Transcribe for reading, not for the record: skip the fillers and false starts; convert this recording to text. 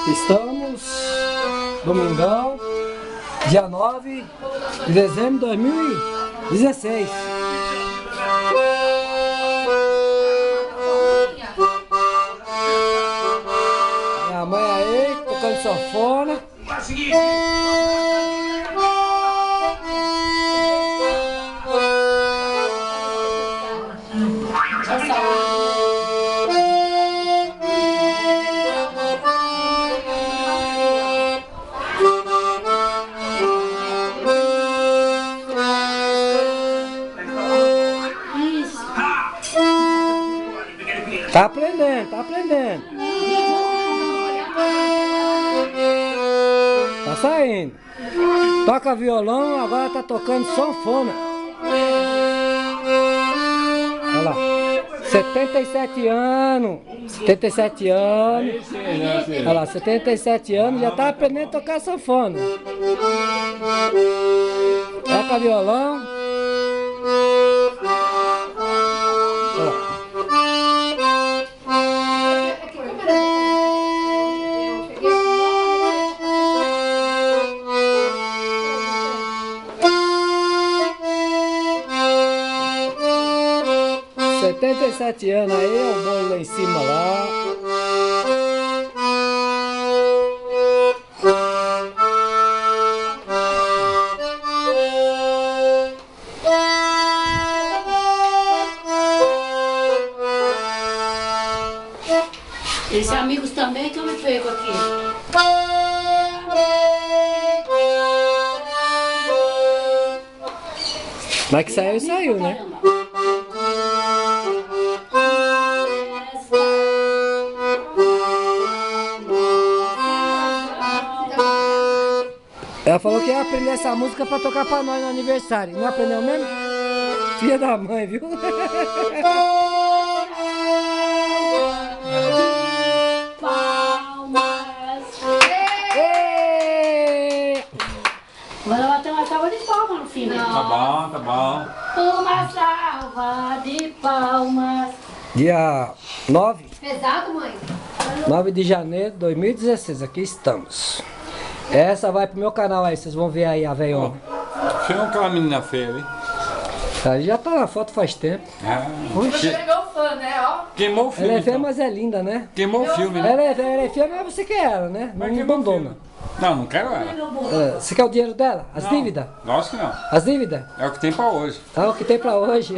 Estamos domingão, dia 9 de dezembro de 2016. Minha mãe aí, tocando sanfona. Tá aprendendo, tá aprendendo. Tá saindo. Toca violão, agora tá tocando sanfona. Olha lá. 77 anos. 77 anos. Olha lá, 77 anos, já tá aprendendo a tocar sanfona. Toca violão. Olha lá. 77 anos aí, o bolo lá em cima lá. Esses amigos também que eu me pego aqui. Mas que saiu, saiu, né? Ela falou que ia aprender essa música pra tocar pra nós no aniversário. Não aprendeu mesmo? Filha da mãe, viu? Palmas. Ei! Agora vai ter uma salva de palmas no fim. Tá bom, tá bom. Uma salva de palmas. Dia 9, Pesado, mãe? 9 de janeiro de 2016, aqui estamos. Essa vai pro meu canal aí, vocês vão ver aí a veiona. Chama aquela menina feia ali. Ela já tá na foto faz tempo. Você pegou fã, né? Ó. Queimou o filme. Ela é feia, Então. mas é linda, né? Queimou o filme, né? Ela é feia, mas você quer ela, né? Mas Não queimou o abandona. filme. Não, não quero ela. Você quer o dinheiro dela? As Não, dívidas? lógico que não. As dívidas? É o que tem pra hoje. Ah, o que tem pra hoje.